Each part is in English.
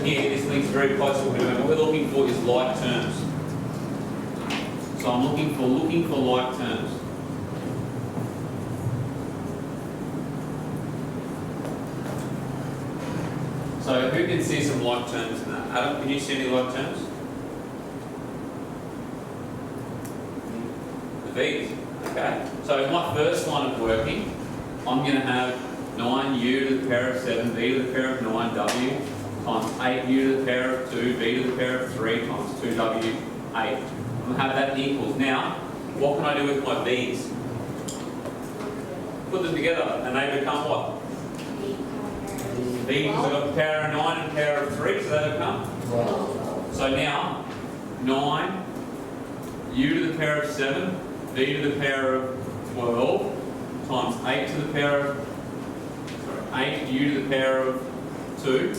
here, this links very close to what we're doing. What we're looking for is like terms. So I'm looking for like terms. So who can see some like terms in that? Adam, can you see any like terms? The V's. Okay. So in my first line of working, I'm going to have 9u to the power of 7, v to the power of 9w, times 8u to the power of 2, v to the power of 3, times 2w, 8. I'm going to have that equals. Now, what can I do with my v's? Put them together and they become what? V, because I've got the power of 9 and power of 3, so they become? 12. So now, 9, u to the power of 7, v to the power of 12, times 8 to the power of, 8 u to the power of 2,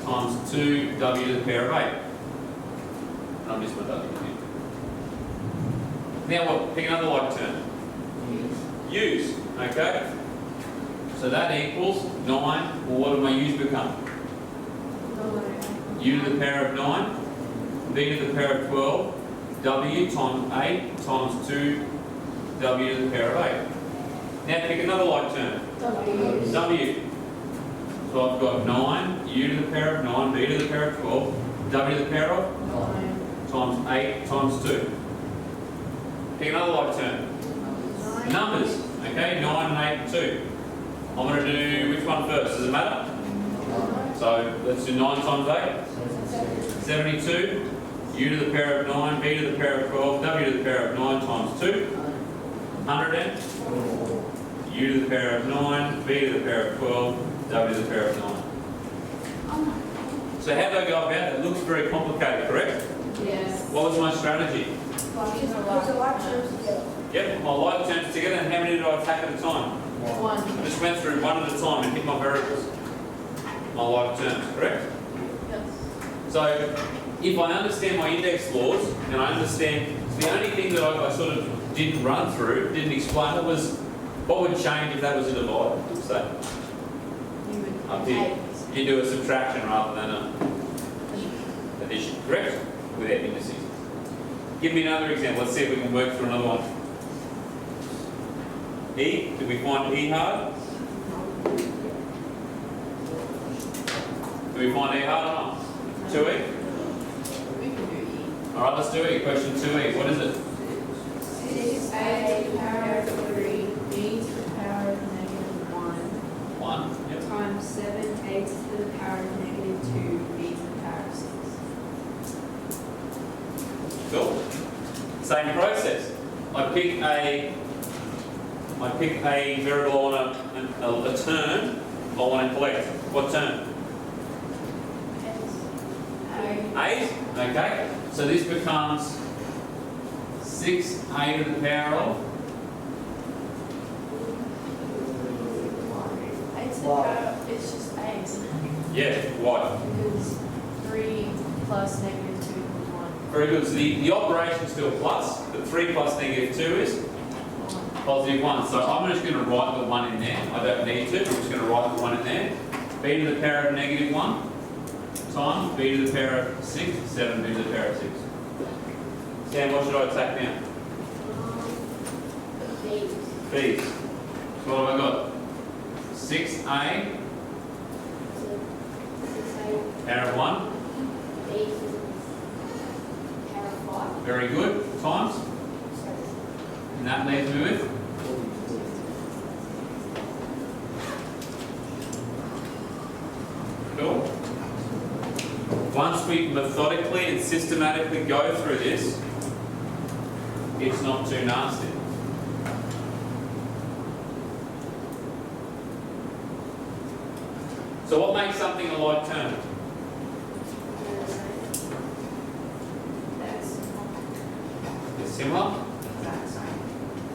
times 2 w to the power of 8. And I'll miss my w here. Now what? Pick another like term. U's. Okay? So that equals 9, well what do my u's become? U to the power of 9, v to the power of 12, w times 8 times 2 w to the power of 8. Now pick another like term. W. So I've got 9, u to the power of 9, v to the power of 12, w to the power of 9 times 8 times 2. Pick another like term. Numbers. Okay, 9 and 8 and 2. I'm going to do which one first? Does it matter? So let's do 9 times 8. 72. U to the power of 9, v to the power of 12, w to the power of 9 times 2. 100. U to the power of 9, v to the power of 12, w to the power of 9. So how do I go about it? It looks very complicated, correct? Yes. What was my strategy? Yep, my like terms together, and how many did I attack at a time? One. I just went through one at a time and hit my variables. My like terms, correct? Yes. So if I understand my index laws, and I understand, the only thing that I sort of didn't run through, didn't explain it, was what would change if that was a divide, say. You would Up here. You do a subtraction rather than a addition, correct? Without indices. Give me another example. Let's see if we can work through another one. E, did we find E hard? Did we find E hard or not? 2E? We can do E. Alright, let's do E. Question 2E. What is it? 6a to the power of 3, b to the power of negative 1, 1. Yep. times 7a to the power of negative 2, b to the power of 6. Cool. Same process. I pick a variable on a term I want to collect. What term? 8. Okay. So this becomes 6a to the power of 8 to the power, it's just 8, isn't it? yeah, what? Because 3 plus negative 2 equals 1. Very good. So the operation is still plus, but 3 plus negative 2 is positive 1. So I'm just going to write the 1 in there. I don't need to, I'm just going to write the 1 in there. B to the power of negative 1 times b to the power of 6, 7b to the power of 6. Sam, what should I attack now? B's. So what have I got? 6a power of 1. Very good. Times. And that leaves me with? Cool. Once we methodically and systematically go through this, it's not too nasty. So what makes something a like term? It's similar?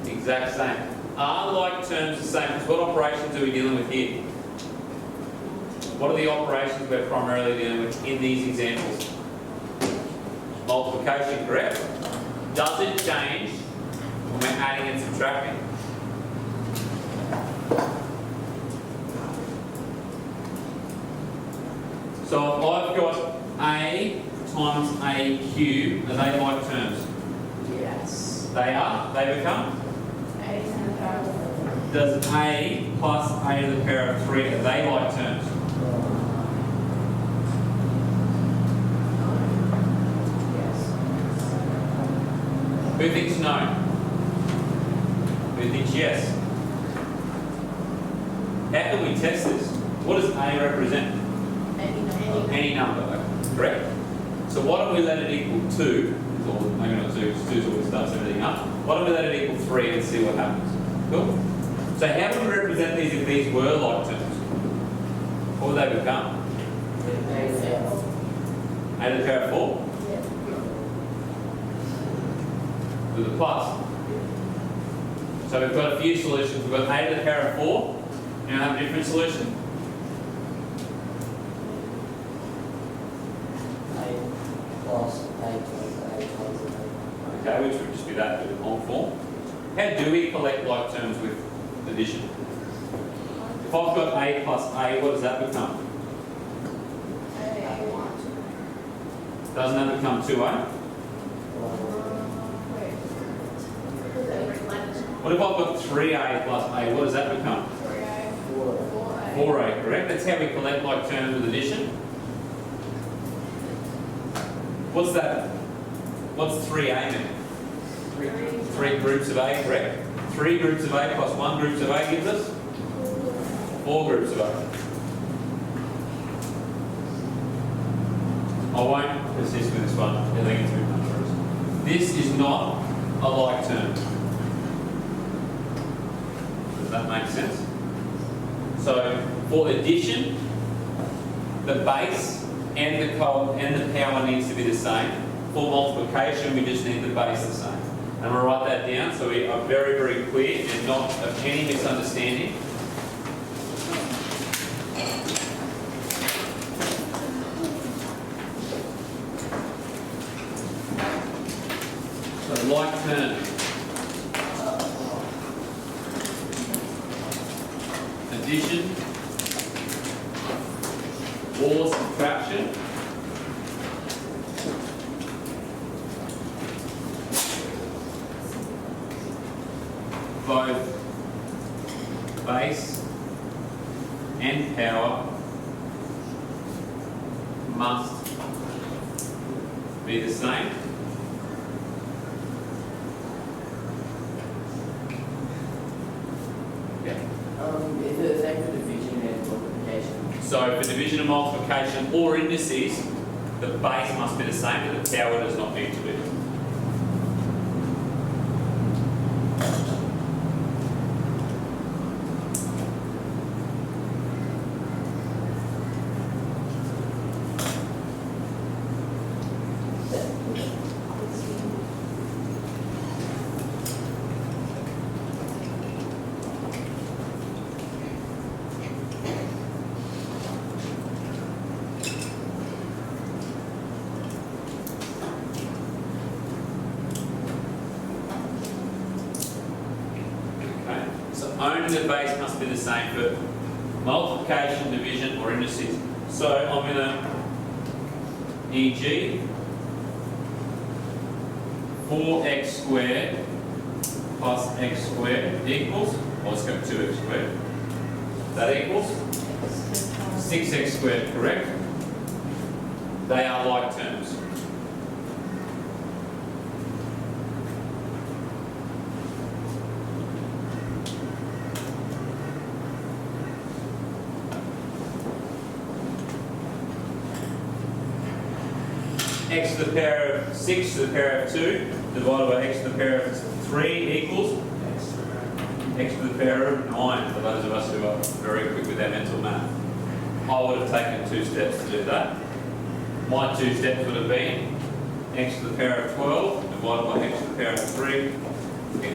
Exact same. Are like terms the same? Because what operations are we dealing with here? What are the operations we're primarily dealing with in these examples? Multiplication, correct? Does it change when we're adding and subtracting? So So if I've got A times A cubed, are they like terms? Yes. They are. They become? A to the power of 4. Does A plus A to the power of 3, are they like terms? Yes. Who thinks no? Who thinks yes? How can we test this? What does A represent? Any number, correct? So why don't we let it equal 2, or maybe not 2, because 2 always starts everything up. Why don't we let it equal 3 and see what happens? Cool? So how would we represent these if these were like terms? What would they become? A to the power of 4? With a plus. So we've got a few solutions. We've got A to the power of 4. Now have a different solution. Okay, which would just be that with a long form. How do we collect like terms with addition? If I've got A plus A, what does that become? Doesn't that become 2A? What if I've got 3A plus A, what does that become? 4A, correct? That's how we collect like terms with addition. What's that? What's 3A mean? 3 groups of A, correct? 3 groups of A plus 1 groups of A gives us 4 groups of A. I won't persist with this one. I think it's too much for us. This is not a like term. Does that make sense? So for addition, the base and the power needs to be the same. For multiplication, we just need the base the same. And we'll write that down so we are very, very clear and not of any misunderstanding. So like term. Addition or subtraction. Both base and power must be the same. Yeah. Is it the same for division and multiplication? So for division and multiplication or indices, the base must be the same, but the power does not need to be. Only the base must be the same for multiplication, division, or indices. So I'm going to, e.g., 4x squared plus x squared equals, well, let's go 2x squared. That equals 6x squared, correct? They are like terms. X to the power of 6 to the power of 2 divided by x to the power of 3 equals x to the power of 9, for those of us who are very quick with our mental math. I would have taken 2 steps to do that. My 2 steps would have been x to the power of 12 divided by x to the power of 3